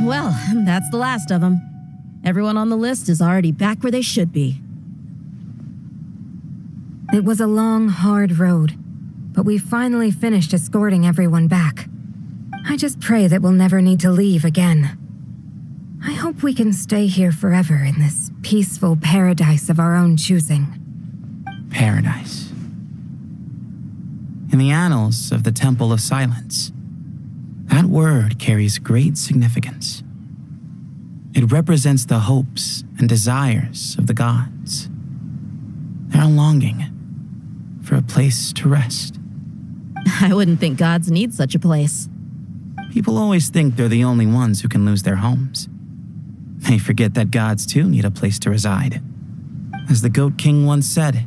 Well, that's the last of them. Everyone on the list is already back where they should be. It was a long, hard road, but we finally finished escorting everyone back. I just pray that we'll never need to leave again. I hope we can stay here forever in this peaceful paradise of our own choosing. Paradise. In the annals of the Temple of Silence, that word carries great significance. It represents the hopes and desires of the gods. They're longing for a place to rest. I wouldn't think gods need such a place. People always think they're the only ones who can lose their homes. They forget that gods too need a place to reside. As the Goat King once said,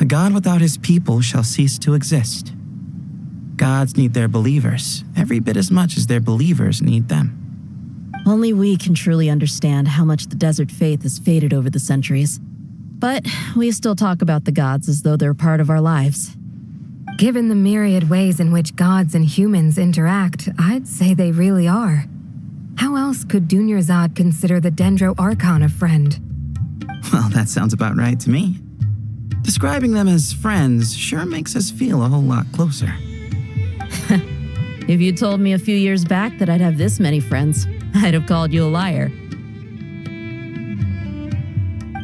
"A god without his people shall cease to exist." Gods need their believers every bit as much as their believers need them. Only we can truly understand how much the desert faith has faded over the centuries. But we still talk about the gods as though they're part of our lives. Given the myriad ways in which gods and humans interact, I'd say they really are. How else could Dunyarzad consider the Dendro Archon a friend? Well, that sounds about right to me. Describing them as friends sure makes us feel a whole lot closer. If you told me a few years back that I'd have this many friends, I'd have called you a liar.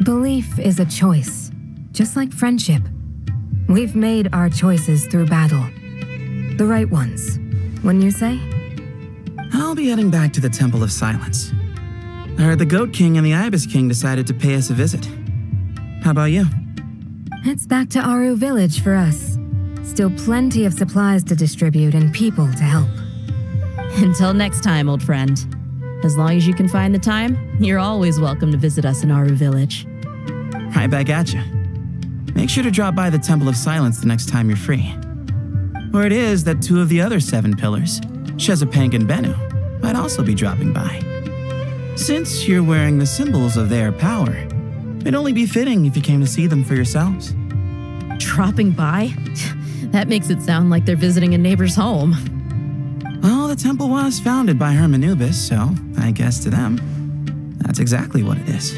Belief is a choice, just like friendship. We've made our choices through battle. The right ones, wouldn't you say? I'll be heading back to the Temple of Silence. I heard the Goat King and the Ibis King decided to pay us a visit. How about you? It's back to Aru Village for us. Still plenty of supplies to distribute and people to help. Until next time, old friend. As long as you can find the time, you're always welcome to visit us in Aru Village. Right back at you. Make sure to drop by the Temple of Silence the next time you're free. Or it is that two of the other 7 pillars, Chesapank and Bennu, might also be dropping by. Since you're wearing the symbols of their power, it'd only be fitting if you came to see them for yourselves. Dropping by? That makes it sound like they're visiting a neighbor's home. Well, the temple was founded by Hermanubis, so I guess to them, that's exactly what it is.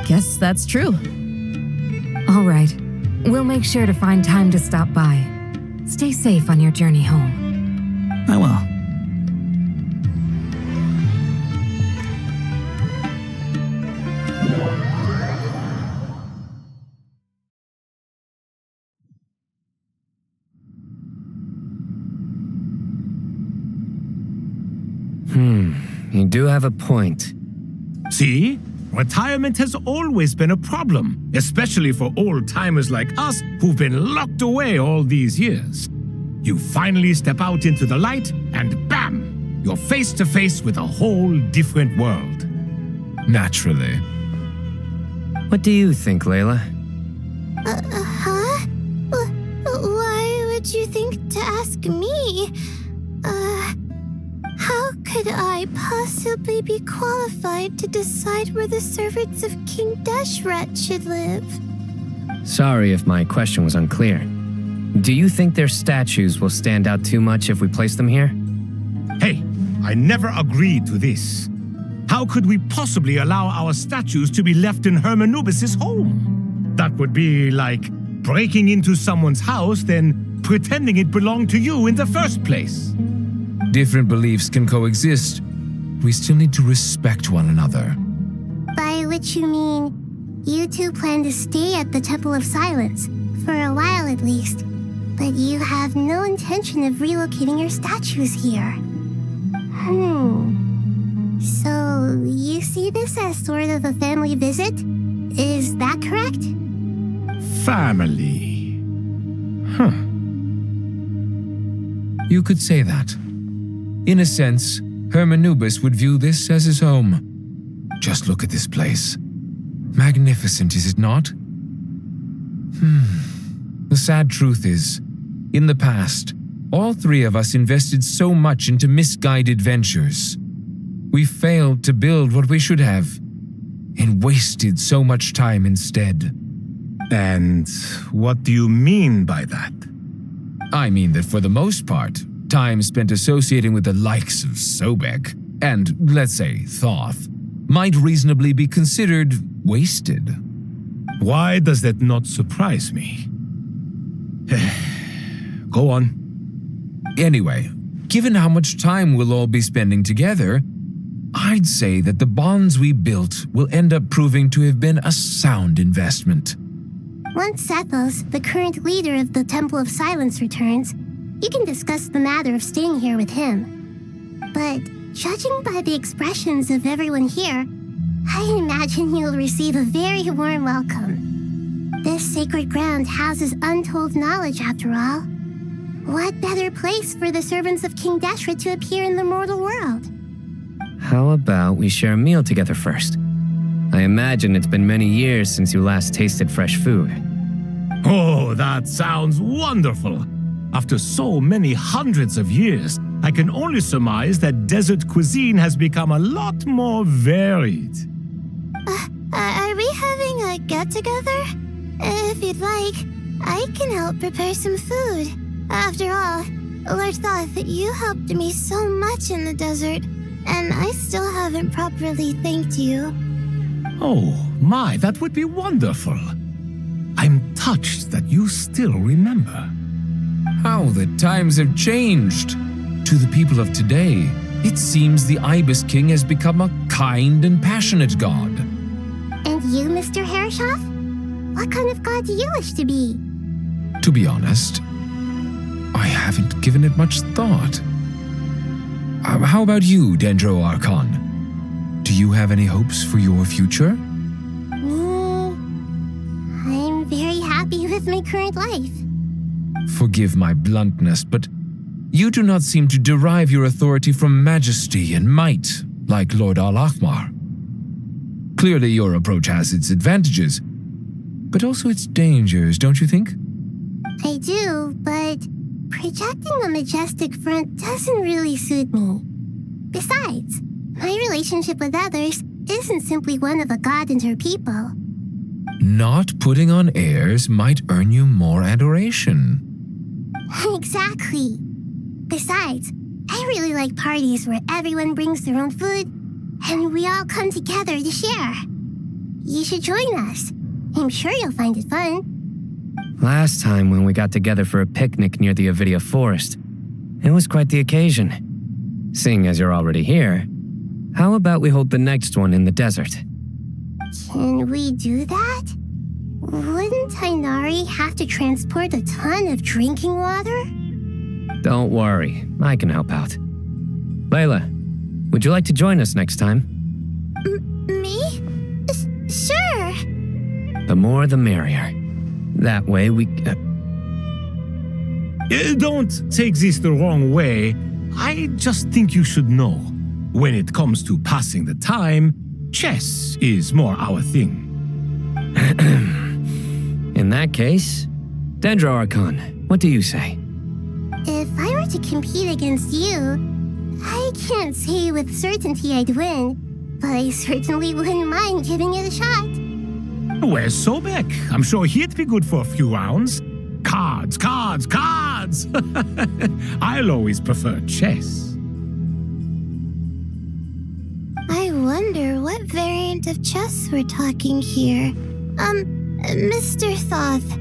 Guess that's true. All right. We'll make sure to find time to stop by. Stay safe on your journey home. I will. You do have a point. See? Retirement has always been a problem, especially for old-timers like us who've been locked away all these years. You finally step out into the light, and bam! You're face to face with a whole different world. Naturally. What do you think, Layla? Huh? Why would you think to ask me? How could I possibly be qualified to decide where the servants of King Deshret should live? Sorry if my question was unclear. Do you think their statues will stand out too much if we place them here? Hey, I never agreed to this. How could we possibly allow our statues to be left in Hermanubis' home? That would be like breaking into someone's house, then pretending it belonged to you in the first place. Different beliefs can coexist. We still need to respect one another. By which you mean, you two plan to stay at the Temple of Silence, for a while at least, but you have no intention of relocating your statues here. So, you see this as sort of a family visit? Is that correct? Family. You could say that. In a sense, Hermanubis would view this as his home. Just look at this place. Magnificent, is it not? The sad truth is, in the past, all 3 of us invested so much into misguided ventures. We failed to build what we should have, and wasted so much time instead. And what do you mean by that? I mean that for the most part, time spent associating with the likes of Sobek and, let's say, Thoth, might reasonably be considered wasted. Why does that not surprise me? Go on. Anyway, given how much time we'll all be spending together, I'd say that the bonds we built will end up proving to have been a sound investment. Once Sethos, the current leader of the Temple of Silence, returns, you can discuss the matter of staying here with him. But judging by the expressions of everyone here, I imagine you'll receive a very warm welcome. This sacred ground houses untold knowledge, after all. What better place for the servants of King Deshret to appear in the mortal world? How about we share a meal together first? I imagine it's been many years since you last tasted fresh food. Oh, that sounds wonderful. After so many hundreds of years, I can only surmise that desert cuisine has become a lot more varied. Are we having a get-together? If you'd like, I can help prepare some food. After all, Lord Thoth, you helped me so much in the desert, and I still haven't properly thanked you. Oh, my, that would be wonderful. I'm touched that you still remember. How the times have changed. To the people of today, it seems the Ibis King has become a kind and passionate god. And you, Mr. Herreshoff? What kind of god do you wish to be? To be honest, I haven't given it much thought. How about you, Dendro Archon? Do you have any hopes for your future? Me? I'm very happy with my current life. Forgive my bluntness, but you do not seem to derive your authority from majesty and might, like Lord Al-Ahmar. Clearly your approach has its advantages, but also its dangers, don't you think? I do, but projecting a majestic front doesn't really suit me. Besides, my relationship with others isn't simply one of a god and her people. Not putting on airs might earn you more adoration. Exactly. Besides, I really like parties where everyone brings their own food and we all come together to share. You should join us. I'm sure you'll find it fun. Last time when we got together for a picnic near the Avidia Forest, it was quite the occasion. Seeing as you're already here, how about we hold the next one in the desert? Can we do that? Wouldn't Tainari have to transport a ton of drinking water? Don't worry, I can help out. Layla, would you like to join us next time? Me? Sure. The more the merrier. That way we... Don't take this the wrong way. I just think you should know. When it comes to passing the time, chess is more our thing. In that case, Dendro Archon, what do you say? If I were to compete against you, I can't say with certainty I'd win, but I certainly wouldn't mind giving it a shot. Where's Sobek? I'm sure he'd be good for a few rounds. Cards, cards, cards! I'll always prefer chess. I wonder what variant of chess we're talking here. Mr. Thoth,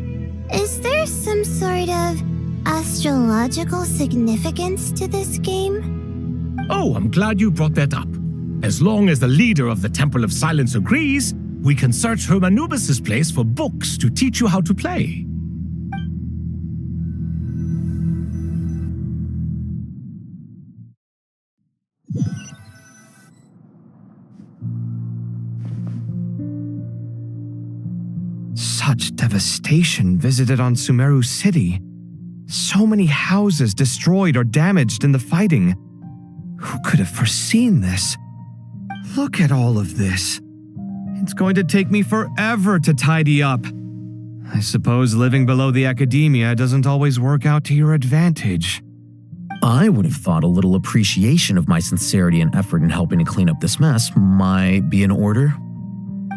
is there some sort of astrological significance to this game? Oh, I'm glad you brought that up. As long as the leader of the Temple of Silence agrees, we can search Hermanubis' place for books to teach you how to play. Such devastation visited on Sumeru City. So many houses destroyed or damaged in the fighting. Who could have foreseen this? Look at all of this. It's going to take me forever to tidy up. I suppose living below the academia doesn't always work out to your advantage. I would have thought a little appreciation of my sincerity and effort in helping to clean up this mess might be in order.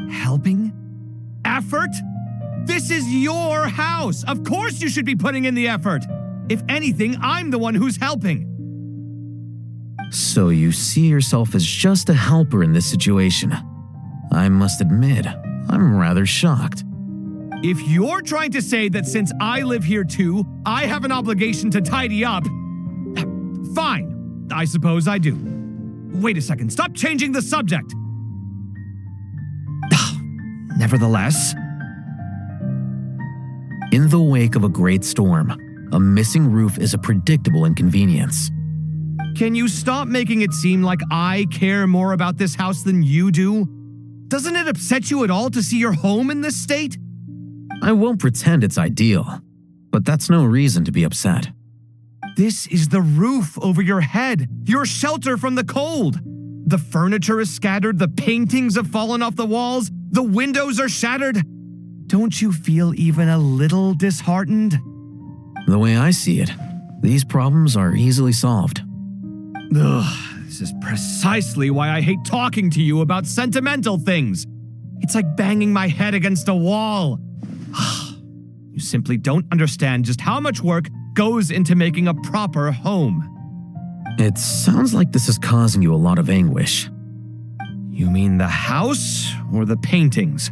Helping? Effort? This is your house! Of course you should be putting in the effort! If anything, I'm the one who's helping. So you see yourself as just a helper in this situation. I must admit, I'm rather shocked. If you're trying to say that since I live here too, I have an obligation to tidy up, fine, I suppose I do. Wait a second, stop changing the subject! Nevertheless, In the wake of a great storm, a missing roof is a predictable inconvenience. can you stop making it seem like I care more about this house than you do? Doesn't it upset you at all to see your home in this state? I won't pretend it's ideal, but that's no reason to be upset. This is the roof over your head, your shelter from the cold. The furniture is scattered, the paintings have fallen off the walls, the windows are shattered. Don't you feel even a little disheartened? The way I see it, these problems are easily solved. Ugh, this is precisely why I hate talking to you about sentimental things. It's like banging my head against a wall. You simply don't understand just how much work goes into making a proper home. It sounds like this is causing you a lot of anguish. You mean the house or the paintings?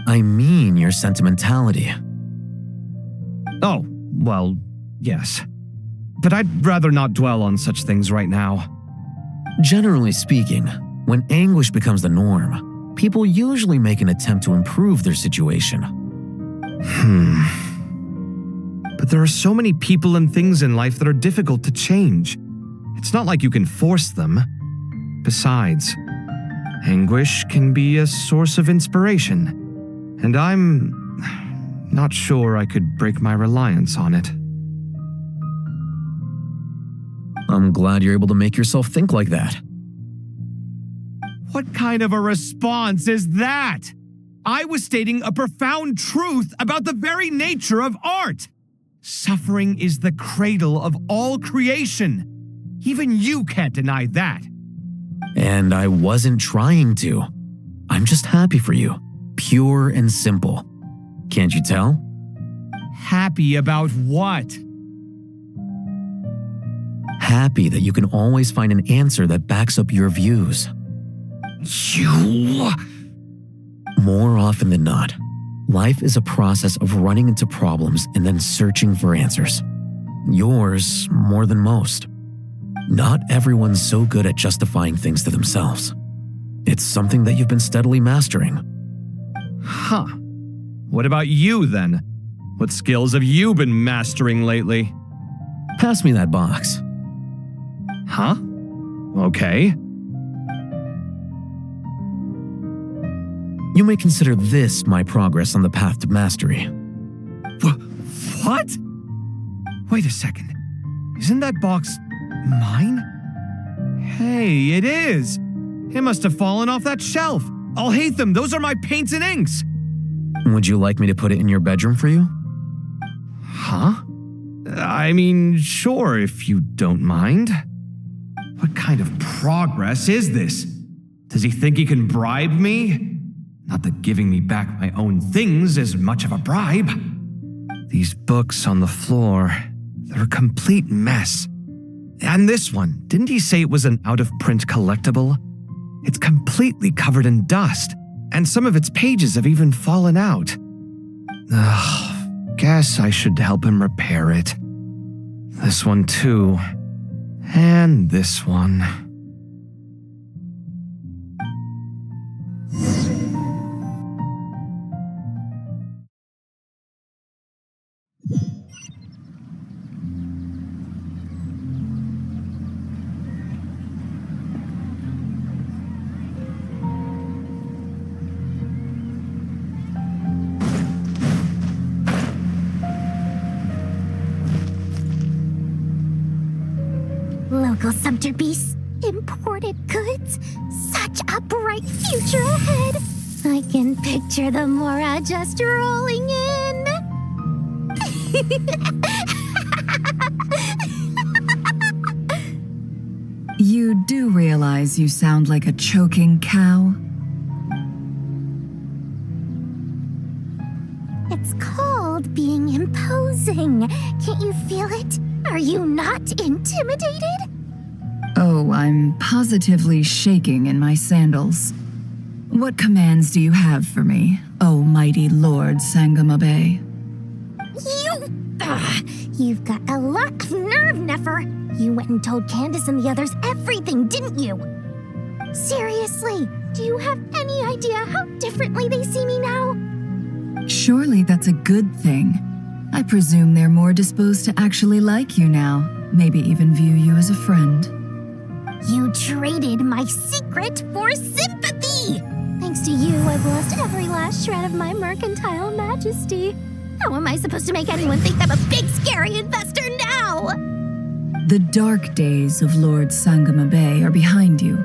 I mean your sentimentality. Oh, well, yes. But I'd rather not dwell on such things right now. Generally speaking, when anguish becomes the norm, people usually make an attempt to improve their situation. But there are so many people and things in life that are difficult to change. It's not like you can force them. Besides, anguish can be a source of inspiration, and I'm not sure I could break my reliance on it. I'm glad you're able to make yourself think like that. What kind of a response is that? I was stating a profound truth about the very nature of art. Suffering is the cradle of all creation. Even you can't deny that. And I wasn't trying to. I'm just happy for you. Pure and simple. Can't you tell? Happy about what? Happy that you can always find an answer that backs up your views. You... More often than not, life is a process of running into problems and then searching for answers. Yours more than most. Not everyone's so good at justifying things to themselves. It's something that you've been steadily mastering. Huh. What about you, then? What skills have you been mastering lately? Pass me that box. Huh? Okay. You may consider this my progress on the path to mastery. What? Wait a second. Isn't that box mine? Hey, it is. It must have fallen off that shelf. I'll hate them. Those are my paints and inks. Would you like me to put it in your bedroom for you? Huh? I mean, sure, if you don't mind. What kind of progress is this? Does he think he can bribe me? Not that giving me back my own things is much of a bribe. These books on the floor, they're a complete mess. And this one, didn't he say it was an out-of-print collectible? It's completely covered in dust, and some of its pages have even fallen out. Guess I should help him repair it. This one too. And this one. Local subter beasts, imported goods, such a bright future ahead. I can picture the Mora just rolling in. You do realize you sound like a choking cow? It's called being imposing. Can't you feel it? Are you not intimidated? Oh, I'm positively shaking in my sandals. What commands do you have for me, oh mighty Lord Sangamabe? You've got a lot of nerve, Nefer. You went and told Candace and the others everything, didn't you? Seriously, do you have any idea how differently they see me now? Surely that's a good thing. I presume they're more disposed to actually like you now, maybe even view you as a friend. You traded my secret for sympathy! Thanks to you, I've lost every last shred of my mercantile majesty. How am I supposed to make anyone think I'm a big, scary investor now? The dark days of Lord Sangamabe are behind you.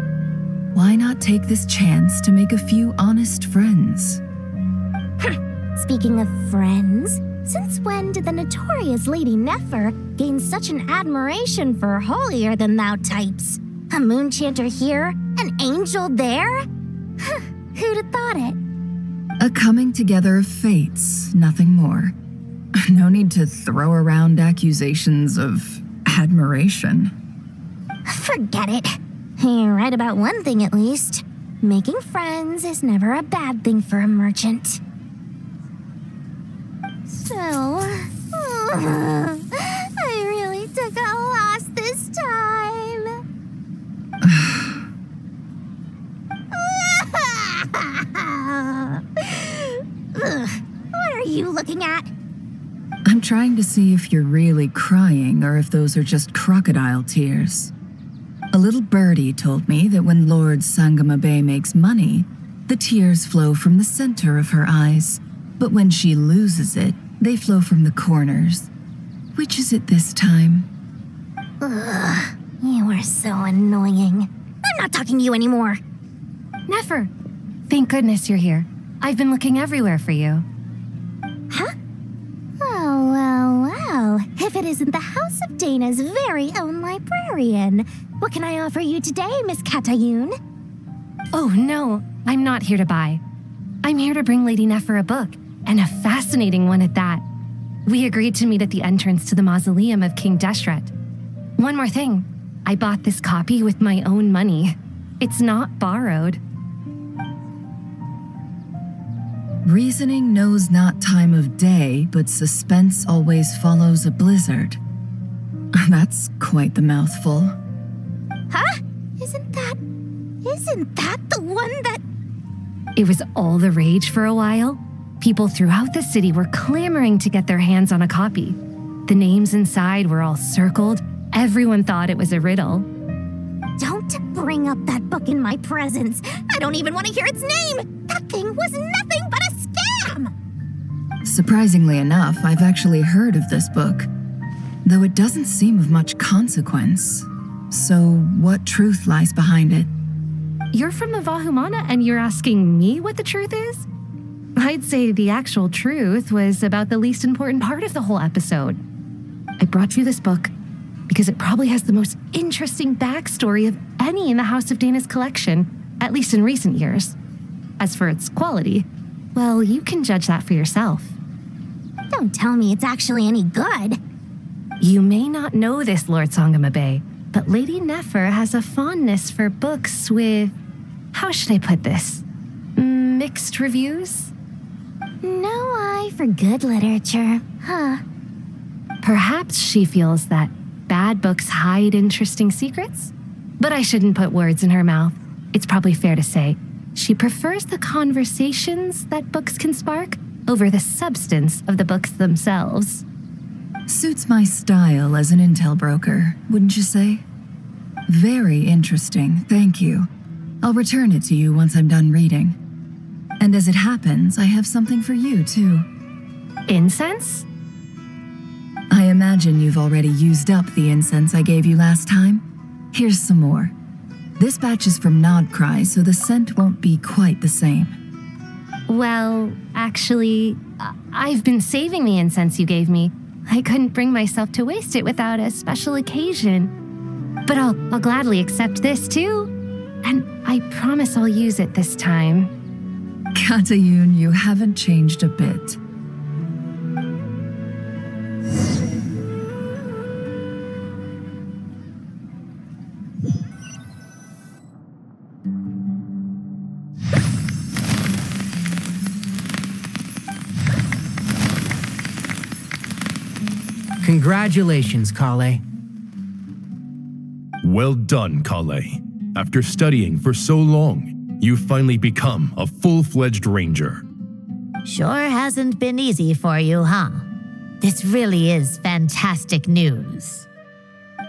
Why not take this chance to make a few honest friends? Speaking of friends, since when did the notorious Lady Nefer gain such an admiration for holier-than-thou types? A moon chanter here, an angel there? Who'd have thought it? A coming together of fates, nothing more. No need to throw around accusations of admiration. Forget it. You're right about one thing at least. Making friends is never a bad thing for a merchant. So, I really took a loss this time. What are you looking at? I'm trying to see if you're really crying or if those are just crocodile tears. A little birdie told me that when Lord Sangamabe makes money, the tears flow from the center of her eyes, but when she loses it, they flow from the corners. Which is it this time? Ugh, you are so annoying. I'm not talking to you anymore. Nefer, thank goodness you're here. I've been looking everywhere for you. Huh? Oh, well. If it isn't the House of Dana's very own librarian. What can I offer you today, Miss Katayun? Oh, no, I'm not here to buy. I'm here to bring Lady Nefer a book, and a fascinating one at that. We agreed to meet at the entrance to the mausoleum of King Deshret. One more thing, I bought this copy with my own money. It's not borrowed. Reasoning knows not time of day, but suspense always follows a blizzard. That's quite the mouthful. Huh? Isn't that the one that... It was all the rage for a while. People throughout the city were clamoring to get their hands on a copy. The names inside were all circled. Everyone thought it was a riddle. Don't bring up that book in my presence. I don't even want to hear its name. That thing was nothing but a scam. Surprisingly enough, I've actually heard of this book, though it doesn't seem of much consequence. So what truth lies behind it? You're from the Vahumana and you're asking me what the truth is? I'd say the actual truth was about the least important part of the whole episode. I brought you this book because it probably has the most interesting backstory of any in the House of Dana's collection, at least in recent years. As for its quality, well, you can judge that for yourself. Don't tell me it's actually any good. You may not know this, Lord Sangamabe, but Lady Nefer has a fondness for books with, how should I put this, mixed reviews? No eye for good literature, huh? Perhaps she feels that bad books hide interesting secrets? But I shouldn't put words in her mouth. It's probably fair to say she prefers the conversations that books can spark over the substance of the books themselves. Suits my style as an intel broker, wouldn't you say? Very interesting, thank you. I'll return it to you once I'm done reading. And as it happens, I have something for you, too. Incense? I imagine you've already used up the incense I gave you last time. Here's some more. This batch is from Nodcry, so the scent won't be quite the same. Well, actually, I've been saving the incense you gave me. I couldn't bring myself to waste it without a special occasion. But I'll gladly accept this, too. And I promise I'll use it this time. Katayun, you haven't changed a bit. Congratulations, Kale. Well done, Kale. After studying for so long, you've finally become a full-fledged ranger. Sure hasn't been easy for you, huh? This really is fantastic news.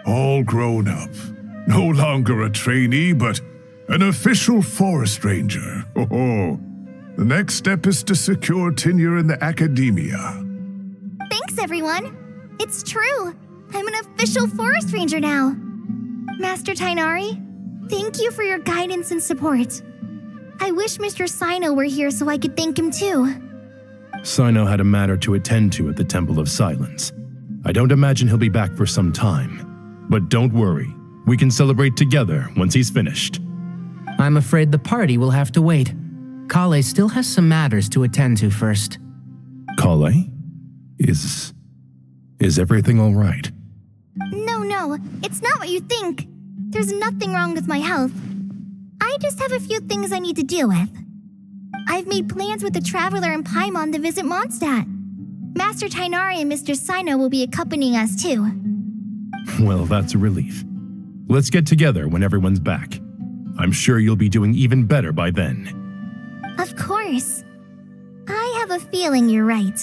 All grown up. No longer a trainee, but an official forest ranger. Oh, the next step is to secure tenure in the academia. Thanks, everyone. It's true. I'm an official forest ranger now. Master Tainari, thank you for your guidance and support. I wish Mr. Sino were here so I could thank him too. Sino had a matter to attend to at the Temple of Silence. I don't imagine he'll be back for some time. But don't worry, we can celebrate together once he's finished. I'm afraid the party will have to wait. Kale still has some matters to attend to first. Kale? Is everything all right? No, it's not what you think. There's nothing wrong with my health. I just have a few things I need to deal with. I've made plans with the Traveler and Paimon to visit Mondstadt. Master Tainari and Mr. Sino will be accompanying us too. Well, that's a relief. Let's get together when everyone's back. I'm sure you'll be doing even better by then. Of course. I have a feeling you're right.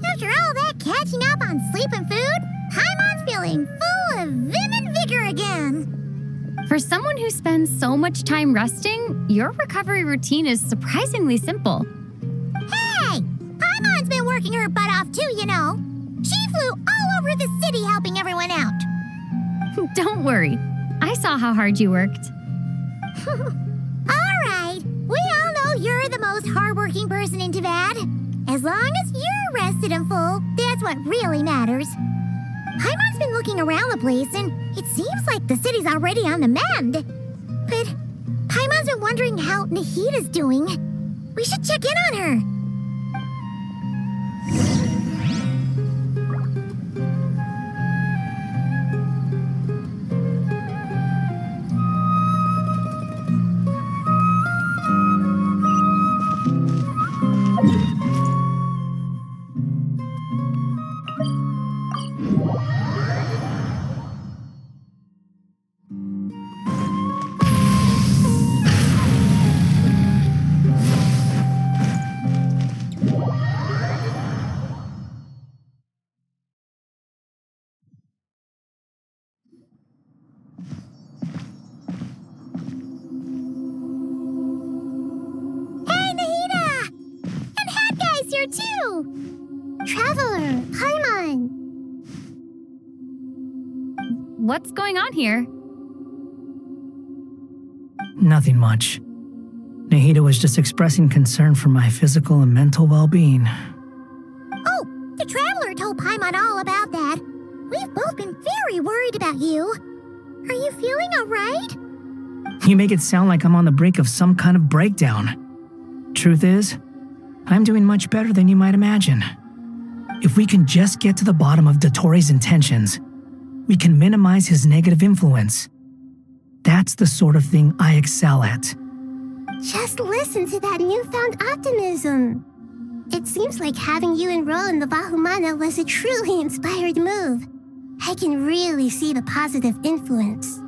After all that catching up on sleep and food, Paimon's feeling full of vim and vigor again. For someone who spends so much time resting, your recovery routine is surprisingly simple. Hey! Paimon's been working her butt off too, you know. She flew all over the city helping everyone out. Don't worry. I saw how hard you worked. All right. We all know you're the most hardworking person in Tavad. As long as you're rested and full, that's what really matters. Paimon's been looking around the place, and it seems like the city's already on the mend. But Paimon's been wondering how Nahida's doing. We should check in on her. Too! Traveler, Paimon! What's going on here? Nothing much. Nahida was just expressing concern for my physical and mental well-being. Oh, the Traveler told Paimon all about that. We've both been very worried about you. Are you feeling alright? You make it sound like I'm on the brink of some kind of breakdown. Truth is, I'm doing much better than you might imagine. If we can just get to the bottom of Dottoro's intentions, we can minimize his negative influence. That's the sort of thing I excel at. Just listen to that newfound optimism. It seems like having you enroll in the Vahumana was a truly inspired move. I can really see the positive influence.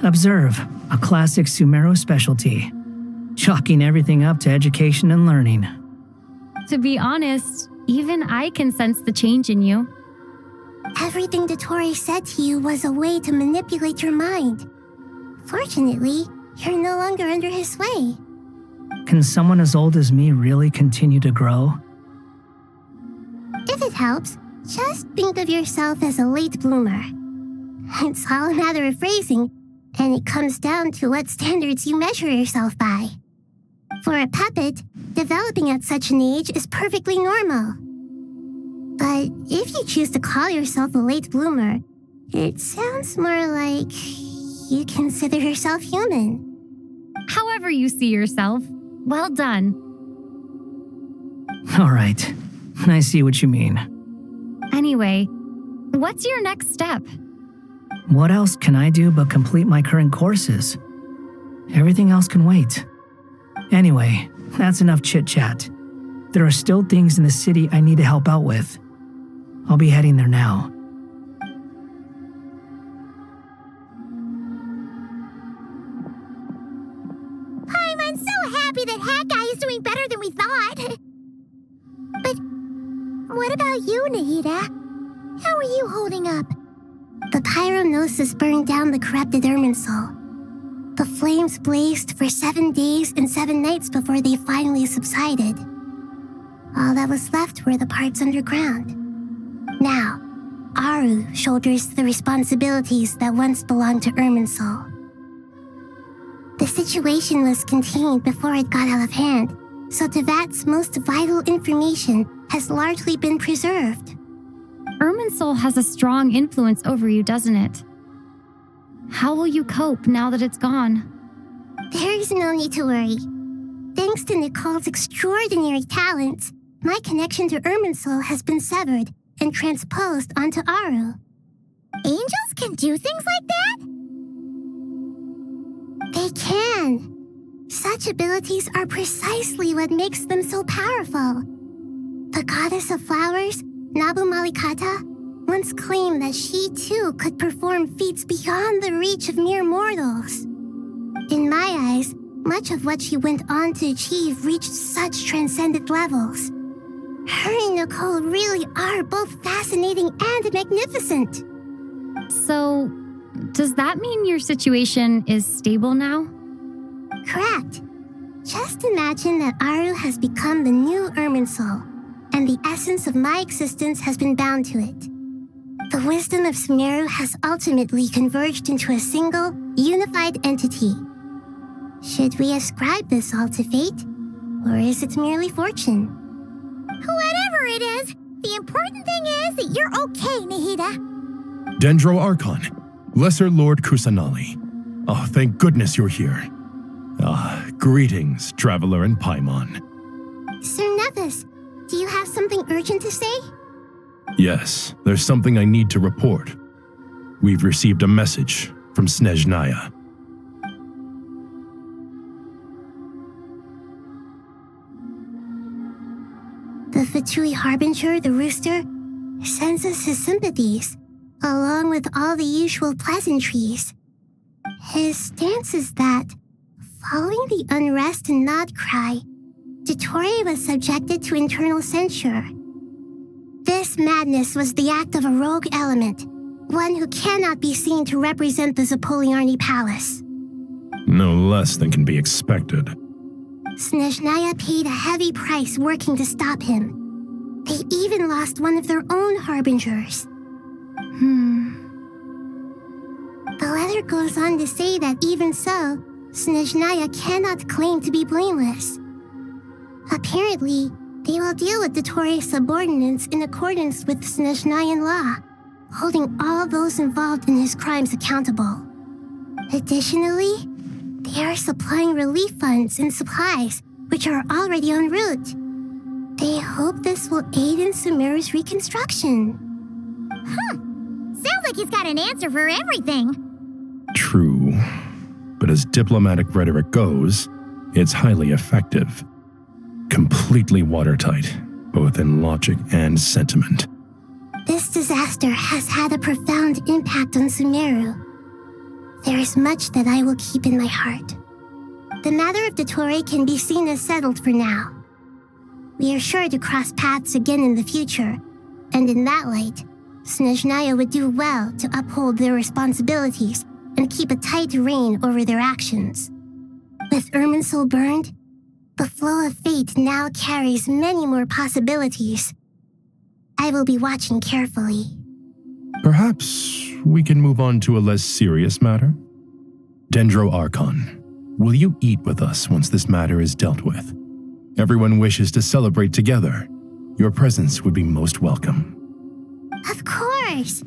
Observe, a classic Sumero specialty. Chalking everything up to education and learning. To be honest, even I can sense the change in you. Everything Dottori said to you was a way to manipulate your mind. Fortunately, you're no longer under his sway. Can someone as old as me really continue to grow? If it helps, just think of yourself as a late bloomer. It's all a matter of phrasing, and it comes down to what standards you measure yourself by. For a puppet, developing at such an age is perfectly normal. But if you choose to call yourself a late bloomer, it sounds more like you consider yourself human. However you see yourself, well done. All right, I see what you mean. Anyway, What's your next step? What else can I do but complete my current courses? Everything else can wait. Anyway, that's enough chit-chat. There are still things in the city I need to help out with. I'll be heading there now. I'm so happy that Hat Guy is doing better than we thought. But what about you, Nahida? How are you holding up? The pyronosis burned down the corrupted Irminsul. The flames blazed for 7 days and 7 nights before they finally subsided. All that was left were the parts underground. Now, Aru shoulders the responsibilities that once belonged to Irminsul. The situation was contained before it got out of hand, so Tevat's most vital information has largely been preserved. Irminsul has a strong influence over you, doesn't it? How will you cope now that it's gone? There is no need to worry. Thanks to Nicole's extraordinary talents, my connection to Irminsul has been severed and transposed onto Aru. Angels can do things like that? They can. Such abilities are precisely what makes them so powerful. The goddess of flowers, Nabu Malikata, once claimed that she too could perform feats beyond the reach of mere mortals. In my eyes, much of what she went on to achieve reached such transcendent levels. Her and Nicole really are both fascinating and magnificent. So, does that mean your situation is stable now? Correct. Just imagine that Aru has become the new Irminsul, and the essence of my existence has been bound to it. The wisdom of Sumeru has ultimately converged into a single, unified entity. Should we ascribe this all to fate, or is it merely fortune? Whatever it is, the important thing is that you're okay, Nahida. Dendro Archon, Lesser Lord Kusanali. Oh, thank goodness you're here. Greetings, traveler in Paimon. Sir Nevis, do you have something urgent to say? Yes, there's something I need to report. We've received a message from Snezhnaya. The Fatui Harbinger, the rooster, sends us his sympathies, along with all the usual pleasantries. His stance is that, following the unrest and Nod cry, Dottore was subjected to internal censure. This madness was the act of a rogue element, one who cannot be seen to represent the Zapoliarni Palace. No less than can be expected. Snezhnaya paid a heavy price working to stop him. They even lost one of their own harbingers. The letter goes on to say that even so, Snezhnaya cannot claim to be blameless. Apparently, they will deal with Dottore's subordinates in accordance with Snezhnayan law, holding all those involved in his crimes accountable. Additionally, they are supplying relief funds and supplies, which are already en route. They hope this will aid in Sumeru's reconstruction. Sounds like he's got an answer for everything. True, but as diplomatic rhetoric goes, it's highly effective. Completely watertight, both in logic and sentiment. This disaster has had a profound impact on Sumeru. There is much that I will keep in my heart. The matter of Dottore can be seen as settled for now. We are sure to cross paths again in the future, and in that light, Snezhnaya would do well to uphold their responsibilities and keep a tight rein over their actions. With Irminsul burned, the flow of fate now carries many more possibilities. I will be watching carefully. Perhaps we can move on to a less serious matter? Dendro Archon, will you eat with us once this matter is dealt with? Everyone wishes to celebrate together. Your presence would be most welcome. Of course!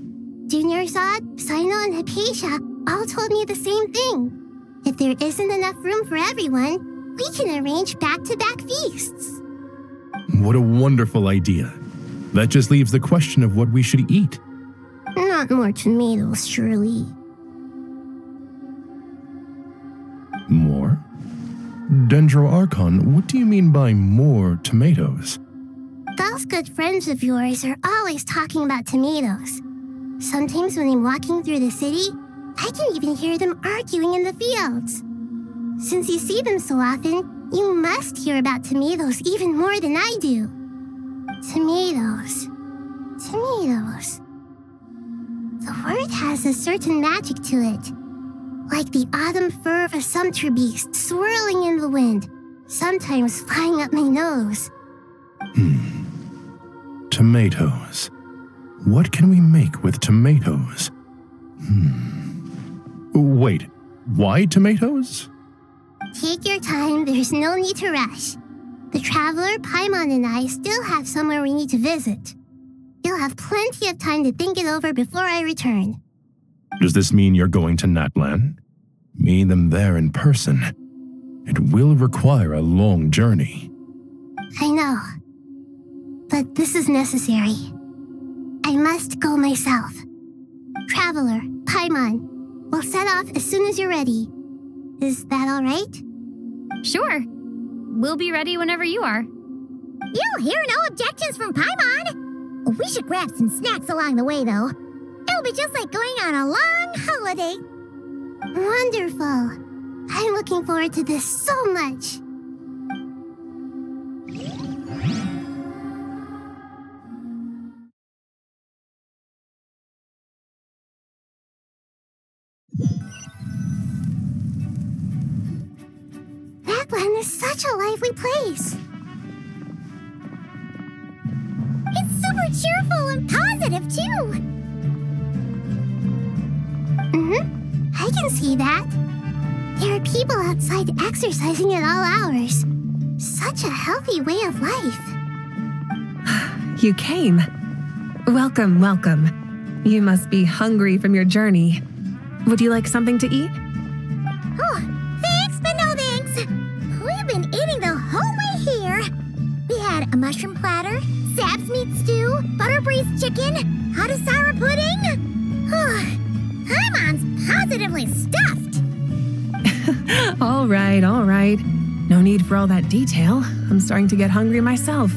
Junior Zod, Sino, and Hypatia all told me the same thing. If there isn't enough room for everyone, we can arrange back-to-back feasts. What a wonderful idea. That just leaves the question of what we should eat. Not more tomatoes, surely. More? Dendro Archon, what do you mean by more tomatoes? Those good friends of yours are always talking about tomatoes. Sometimes when I'm walking through the city, I can even hear them arguing in the fields. Since you see them so often, you must hear about tomatoes even more than I do. Tomatoes. Tomatoes. The word has a certain magic to it. Like the autumn fur of a sumpter beast swirling in the wind, sometimes flying up my nose. Tomatoes. What can we make with tomatoes? Wait, why tomatoes? Take your time, there's no need to rush. The traveler, Paimon, and I still have somewhere we need to visit. You'll have plenty of time to think it over before I return. Does this mean you're going to Natlan? Meet them there in person. It will require a long journey. I know. But this is necessary. I must go myself. Traveler, Paimon, we'll set off as soon as you're ready. Is that all right? Sure. We'll be ready whenever you are. You'll hear no objections from Paimon. We should grab some snacks along the way, though. It'll be just like going on a long holiday. Wonderful. I'm looking forward to this so much. Natlan is such a lively place. It's super cheerful and positive, too. I can see that. There are people outside exercising at all hours. Such a healthy way of life. You came. Welcome, welcome. You must be hungry from your journey. Would you like something to eat? Oh, thanks, but no thanks. We've been eating the whole way here. We had a mushroom platter, Sap's meat stew, butter braised chicken, hot sour pudding. Paimon's positively stuffed. All right, all right. No need for all that detail. I'm starting to get hungry myself.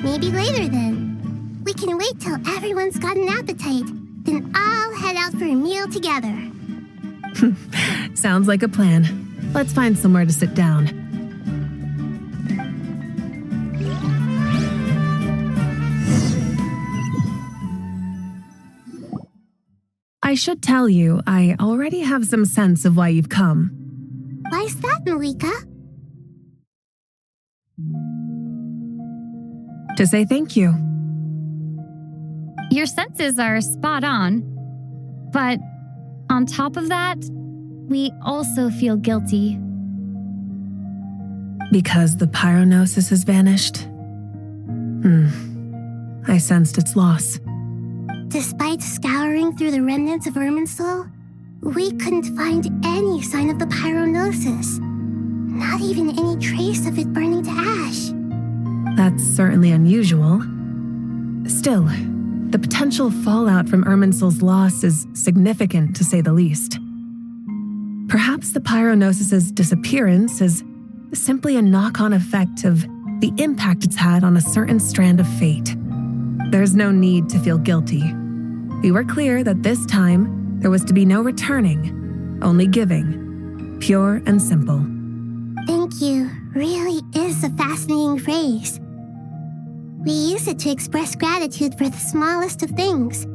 Maybe later then. We can wait till everyone's got an appetite, then I'll head out for a meal together. Sounds like a plan. Let's find somewhere to sit down. I should tell you, I already have some sense of why you've come. Why's that, Malika? To say thank you. Your senses are spot on. But on top of that, we also feel guilty. Because the pyronosis has vanished? I sensed its loss. Despite scouring through the remnants of Irminsul, we couldn't find any sign of the pyronosis. Not even any trace of it burning to ash. That's certainly unusual. Still, the potential fallout from Irminsul's loss is significant, to say the least. Perhaps the pyronosis's disappearance is simply a knock-on effect of the impact it's had on a certain strand of fate. There's no need to feel guilty. We were clear that this time there was to be no returning, only giving, pure and simple. Thank you really is a fascinating phrase. We use it to express gratitude for the smallest of things.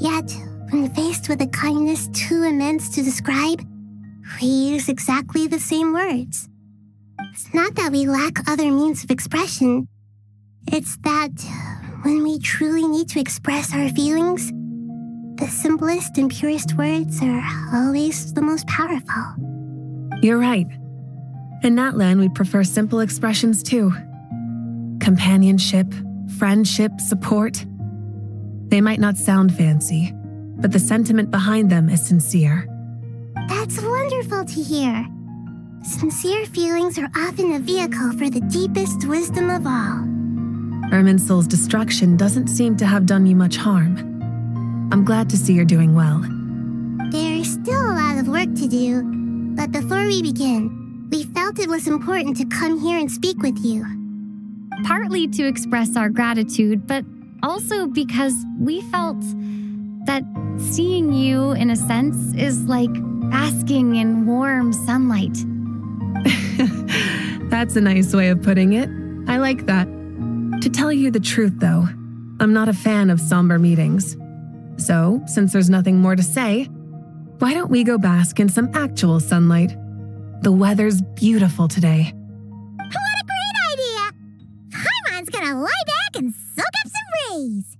Yet, when faced with a kindness too immense to describe, we use exactly the same words. It's not that we lack other means of expression. It's that when we truly need to express our feelings, the simplest and purest words are always the most powerful. You're right. In Natlan, we prefer simple expressions too. Companionship, friendship, support. They might not sound fancy, but the sentiment behind them is sincere. That's wonderful to hear. Sincere feelings are often a vehicle for the deepest wisdom of all. Irminsul's destruction doesn't seem to have done you much harm. I'm glad to see you're doing well. There's still a lot of work to do, but before we begin, we felt it was important to come here and speak with you. Partly to express our gratitude, but also because we felt that seeing you, in a sense, is like basking in warm sunlight. That's a nice way of putting it. I like that. To tell you the truth, though, I'm not a fan of somber meetings. So, since there's nothing more to say, why don't we go bask in some actual sunlight? The weather's beautiful today. What a great idea! Paimon's gonna lie back and soak up some rays.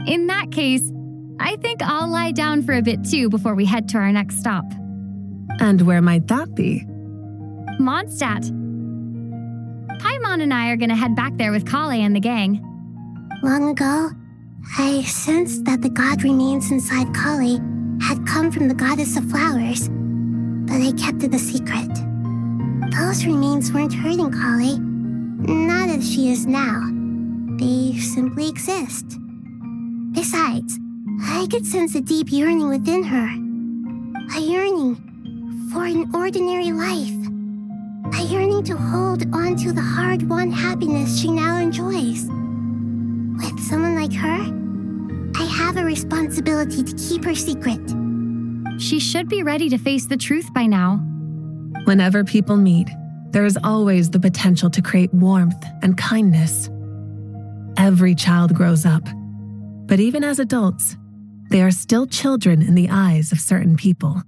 In that case, I think I'll lie down for a bit too before we head to our next stop. And where might that be? Mondstadt. Paimon and I are gonna head back there with Kale and the gang. Long ago, I sensed that the god remains inside Kali had come from the goddess of flowers, but I kept it a secret. Those remains weren't hurting Kali, not as she is now. They simply exist. Besides, I could sense a deep yearning within her. A yearning for an ordinary life. A yearning to hold on to the hard-won happiness she now enjoys. With someone like her, I have a responsibility to keep her secret. She should be ready to face the truth by now. Whenever people meet, there is always the potential to create warmth and kindness. Every child grows up, but even as adults, they are still children in the eyes of certain people.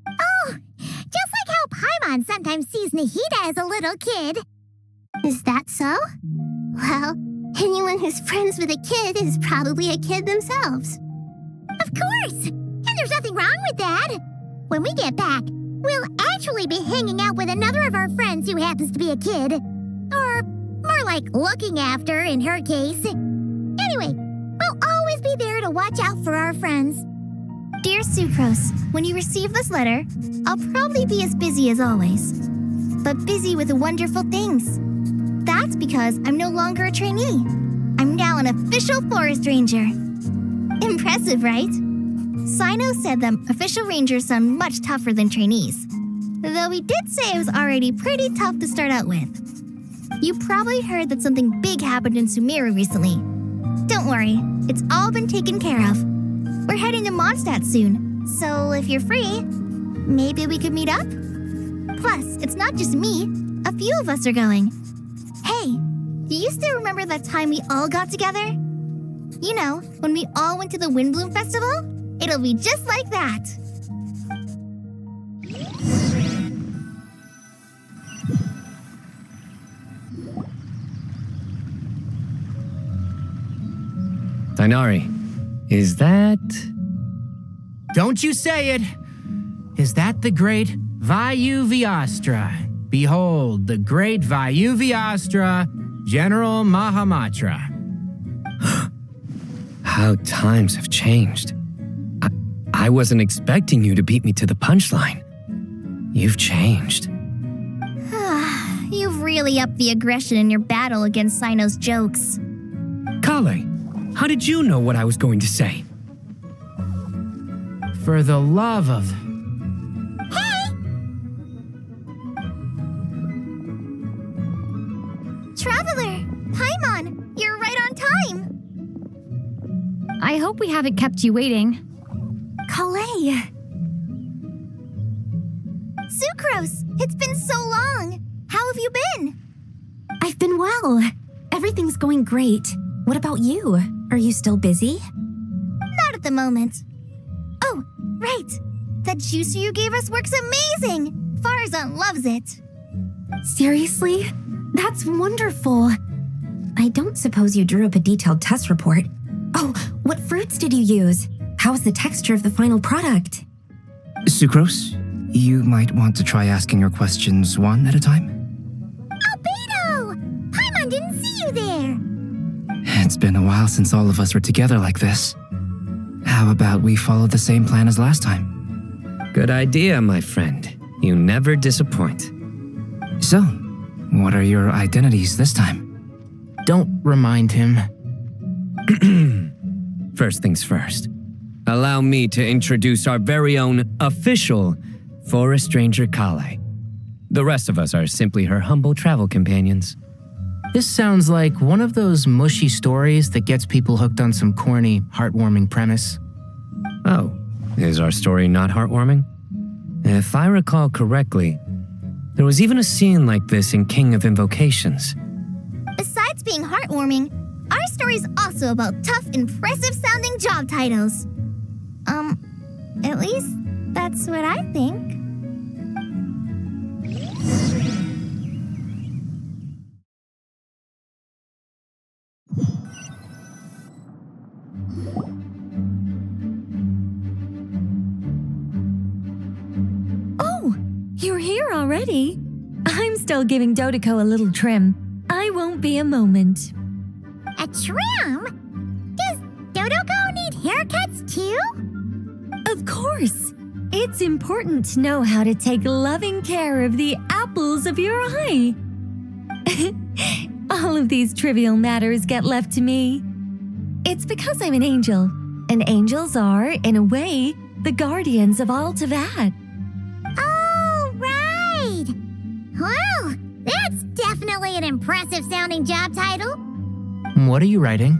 Oh, just like how Paimon sometimes sees Nahida as a little kid. Is that so? Well, anyone who's friends with a kid is probably a kid themselves. Of course! And there's nothing wrong with that. When we get back, we'll actually be hanging out with another of our friends who happens to be a kid. Or more like looking after, in her case. Anyway, we'll always be there to watch out for our friends. Dear Sucrose, when you receive this letter, I'll probably be as busy as always. But busy with wonderful things. That's because I'm no longer a trainee. I'm now an official forest ranger. Impressive, right? Sino said that official rangers sound much tougher than trainees. Though he did say it was already pretty tough to start out with. You probably heard that something big happened in Sumeru recently. Don't worry, it's all been taken care of. We're heading to Mondstadt soon, so if you're free, maybe we could meet up? Plus, it's not just me. A few of us are going. Hey, do you still remember that time we all got together? You know, when we all went to the Windbloom Festival? It'll be just like that. Tainari, is that... Don't you say it! Is that the great Vayu-Vyastra? Behold, the great Vayu-Vyastra, General Mahamatra. How times have changed. I wasn't expecting you to beat me to the punchline. You've changed. You've really upped the aggression in your battle against Sino's jokes. Kale, how did you know what I was going to say? For the love of... Hey! Traveler! Paimon, you're right on time! I hope we haven't kept you waiting. Kale! Sucrose, it's been so long! How have you been? I've been well. Everything's going great. What about you? Are you still busy? Not at the moment. Oh, right! That juicer you gave us works amazing! Farzan loves it. Seriously? That's wonderful. I don't suppose you drew up a detailed test report. Oh, what fruits did you use? How's the texture of the final product? Sucrose, you might want to try asking your questions one at a time. Albedo! Paimon didn't see you there! It's been a while since all of us were together like this. How about we follow the same plan as last time? Good idea, my friend. You never disappoint. So, what are your identities this time? Don't remind him. First things first. Allow me to introduce our very own official forest ranger Kale. The rest of us are simply her humble travel companions. This sounds like one of those mushy stories that gets people hooked on some corny, heartwarming premise. Oh, is our story not heartwarming? If I recall correctly, there was even a scene like this in King of Invocations. Besides being heartwarming, our story's also about tough, impressive-sounding job titles. At least that's what I think. You're here already? I'm still giving Dodeko a little trim. I won't be a moment. A trim? Does Dodeko need haircuts too? Of course. It's important to know how to take loving care of the apples of your eye. All of these trivial matters get left to me. It's because I'm an angel, and angels are, in a way, the guardians of all Tavad. Well, that's definitely an impressive-sounding job title. What are you writing?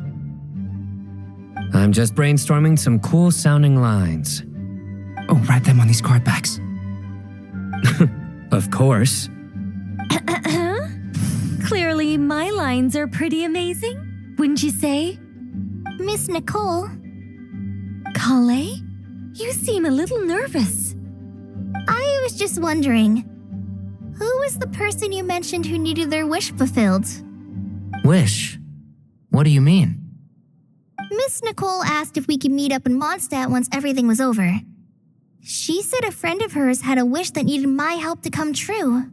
I'm just brainstorming some cool-sounding lines. Oh, write them on these card backs. Of course. Clearly, my lines are pretty amazing, wouldn't you say? Miss Nicole. Kale? You seem a little nervous. I was just wondering, who was the person you mentioned who needed their wish fulfilled? Wish? What do you mean? Miss Nicole asked if we could meet up in Mondstadt once everything was over. She said a friend of hers had a wish that needed my help to come true.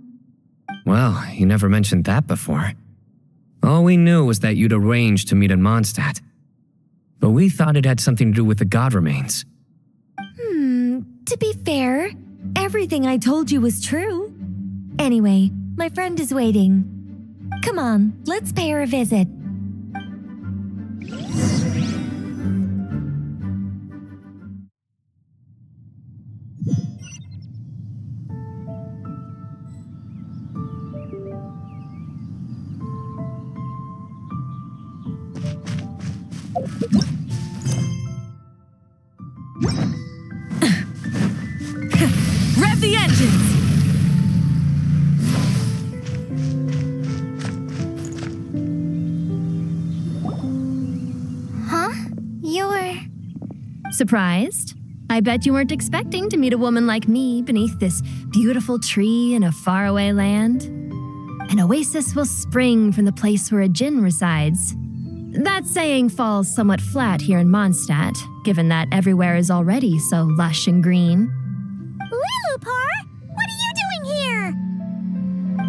Well, you never mentioned that before. All we knew was that you'd arranged to meet in Mondstadt. But we thought it had something to do with the god remains. To be fair, everything I told you was true. Anyway, my friend is waiting. Come on, let's pay her a visit. Rev the engines! Surprised? I bet you weren't expecting to meet a woman like me beneath this beautiful tree in a faraway land. An oasis will spring from the place where a djinn resides. That saying falls somewhat flat here in Mondstadt, given that everywhere is already so lush and green. Lilupar, what are you doing here?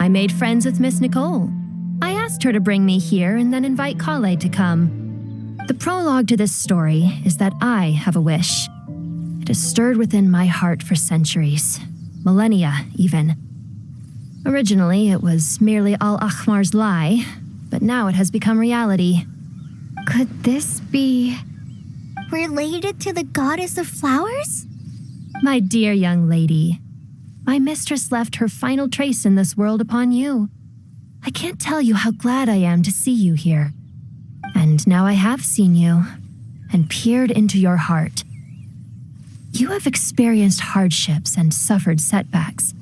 I made friends with Miss Nicole. I asked her to bring me here and then invite Kale to come. The prologue to this story is that I have a wish. It has stirred within my heart for centuries, millennia even. Originally, it was merely Al-Ahmar's lie, but now it has become reality. Could this be related to the goddess of flowers? My dear young lady, my mistress left her final trace in this world upon you. I can't tell you how glad I am to see you here. And now I have seen you, and peered into your heart. You have experienced hardships and suffered setbacks.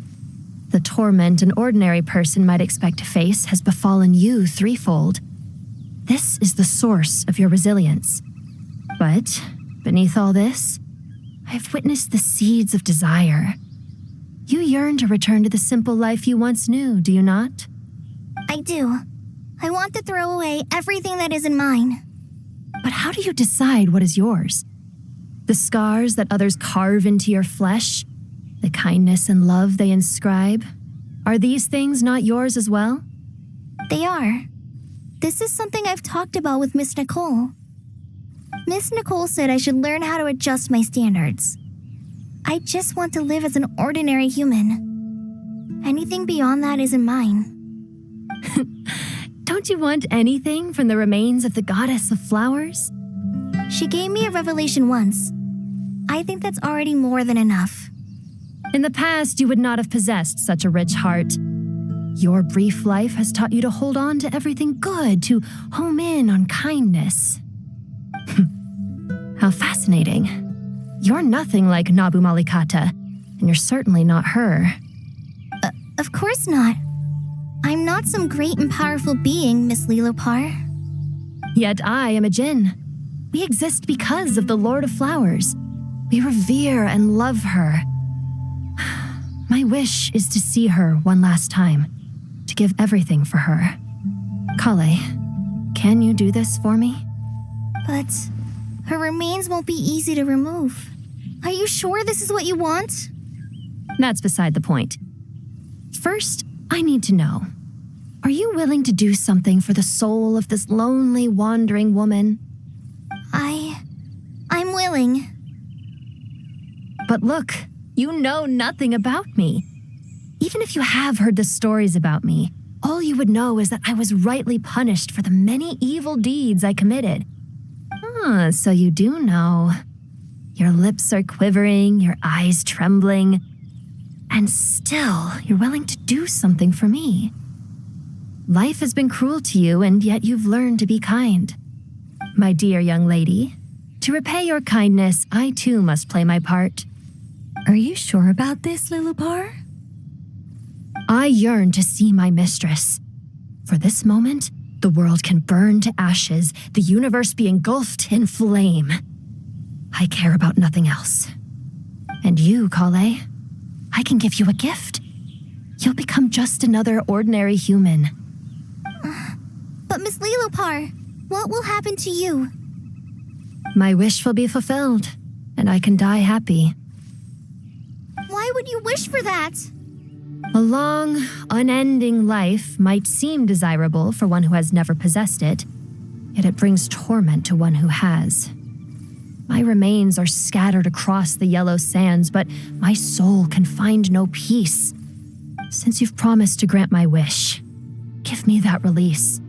The torment an ordinary person might expect to face has befallen you threefold. This is the source of your resilience. But beneath all this, I have witnessed the seeds of desire. You yearn to return to the simple life you once knew, do you not? I do. I want to throw away everything that isn't mine. But how do you decide what is yours? The scars that others carve into your flesh? The kindness and love they inscribe? Are these things not yours as well? They are. This is something I've talked about with Miss Nicole. Miss Nicole said I should learn how to adjust my standards. I just want to live as an ordinary human. Anything beyond that isn't mine. Don't you want anything from the remains of the goddess of flowers? She gave me a revelation once. I think that's already more than enough. In the past, you would not have possessed such a rich heart. Your brief life has taught you to hold on to everything good, to home in on kindness. How fascinating. You're nothing like Nabu Malikata, and you're certainly not her. Of course not. I'm not some great and powerful being, Miss Lilopar. Yet I am a Jinn. We exist because of the Lord of Flowers. We revere and love her. My wish is to see her one last time, to give everything for her. Kale, can you do this for me? But her remains won't be easy to remove. Are you sure this is what you want? That's beside the point. First, I need to know, are you willing to do something for the soul of this lonely, wandering woman? I'm willing. But look, you know nothing about me. Even if you have heard the stories about me, all you would know is that I was rightly punished for the many evil deeds I committed. So you do know. Your lips are quivering, your eyes trembling, and still you're willing to do something for me. Life has been cruel to you, and yet you've learned to be kind. My dear young lady, to repay your kindness, I too must play my part. Are you sure about this, Lilopar? I yearn to see my mistress. For this moment, the world can burn to ashes, the universe be engulfed in flame. I care about nothing else. And you, Kale, I can give you a gift. You'll become just another ordinary human. But Miss Lilopar, what will happen to you? My wish will be fulfilled, and I can die happy. Why would you wish for that? A long, unending life might seem desirable for one who has never possessed it, yet it brings torment to one who has. My remains are scattered across the yellow sands, but my soul can find no peace. Since you've promised to grant my wish, give me that release.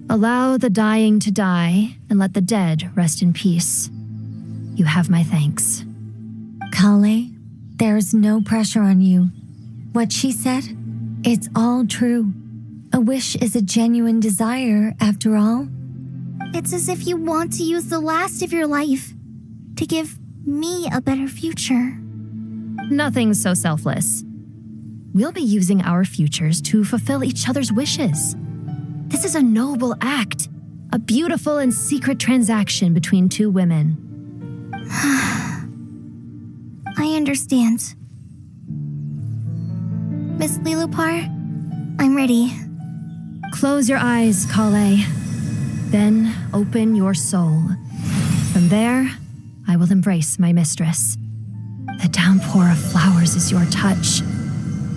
Allow the dying to die, and let the dead rest in peace. You have my thanks. Kale, there's no pressure on you. What she said, it's all true. A wish is a genuine desire, after all. It's as if you want to use the last of your life to give me a better future. Nothing's so selfless. We'll be using our futures to fulfill each other's wishes. This is a noble act, a beautiful and secret transaction between two women. I understand. Miss Lilopar, I'm ready. Close your eyes, Kale. Then open your soul. From there, I will embrace my mistress. The downpour of flowers is your touch,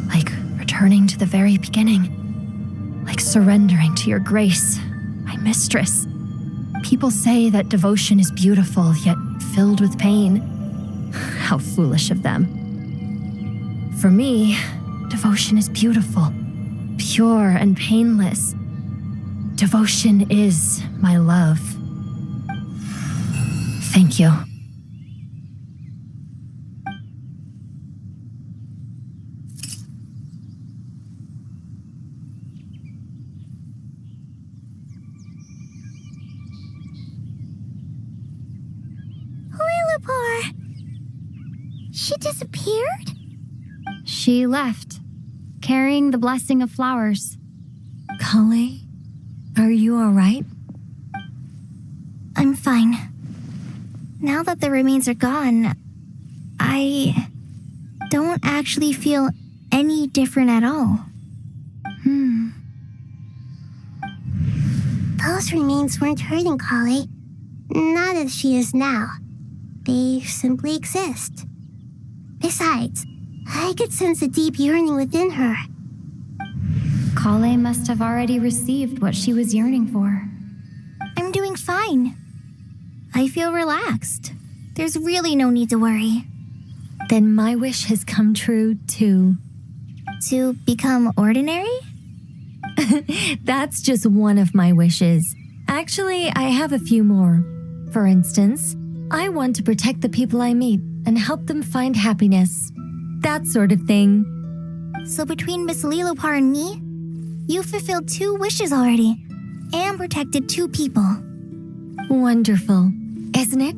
like returning to the very beginning. Like surrendering to your grace, my mistress. People say that devotion is beautiful, yet filled with pain. How foolish of them. For me, devotion is beautiful, pure and painless. Devotion is my love. Thank you. Lilopar! She disappeared? She left, carrying the blessing of flowers. Kale, are you all right? I'm fine. Now that the remains are gone, I don't actually feel any different at all. Those remains weren't hurting Kale. Not as she is now. They simply exist. Besides, I could sense a deep yearning within her. Kale must have already received what she was yearning for. I'm doing fine. I feel relaxed. There's really no need to worry. Then my wish has come true too. To become ordinary? That's just one of my wishes. Actually, I have a few more. For instance, I want to protect the people I meet and help them find happiness. That sort of thing. So between Miss Lilopar and me, you fulfilled 2 wishes already and protected 2 people. Wonderful, isn't it?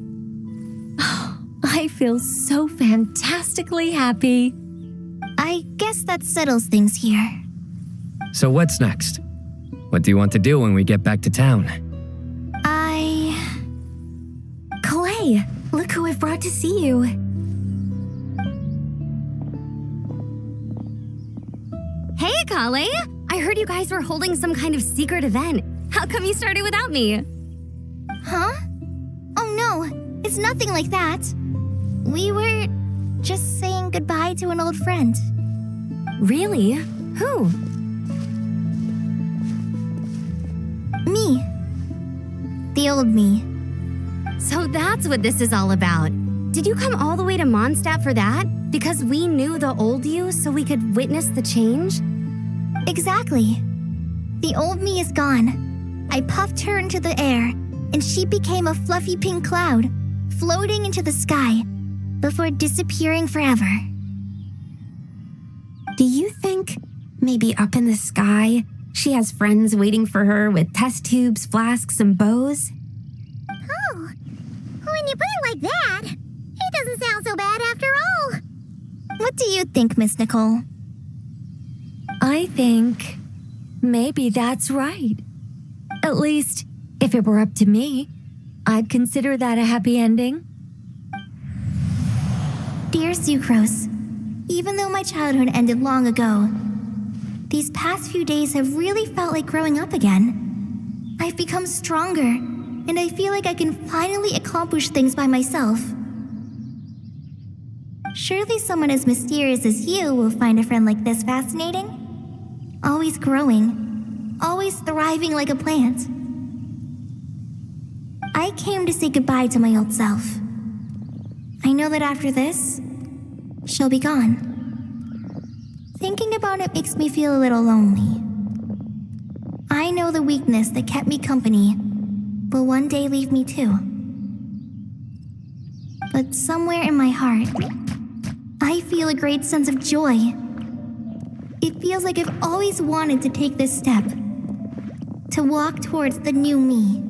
I feel so fantastically happy. I guess that settles things here. So what's next? What do you want to do when we get back to town? Clay, look who I've brought to see you. Hey, Kale! I heard you guys were holding some kind of secret event. How come you started without me? Huh? Oh no, it's nothing like that. We were just saying goodbye to an old friend. Really? Who? Me. The old me. So that's what this is all about. Did you come all the way to Mondstadt for that? Because we knew the old you so we could witness the change? Exactly. The old me is gone. I puffed her into the air, and she became a fluffy pink cloud, floating into the sky, before disappearing forever. Do you think maybe up in the sky, she has friends waiting for her with test tubes, flasks, and bows? Oh, when you put it like that, it doesn't sound so bad after all. What do you think, Miss Nicole? I think maybe that's right. At least, if it were up to me, I'd consider that a happy ending. Dear Sucrose, even though my childhood ended long ago, these past few days have really felt like growing up again. I've become stronger, and I feel like I can finally accomplish things by myself. Surely someone as mysterious as you will find a friend like this fascinating. Always growing, always thriving like a plant. I came to say goodbye to my old self. I know that after this, she'll be gone. Thinking about it makes me feel a little lonely. I know the weakness that kept me company will one day leave me too. But somewhere in my heart, I feel a great sense of joy. It feels like I've always wanted to take this step, to walk towards the new me.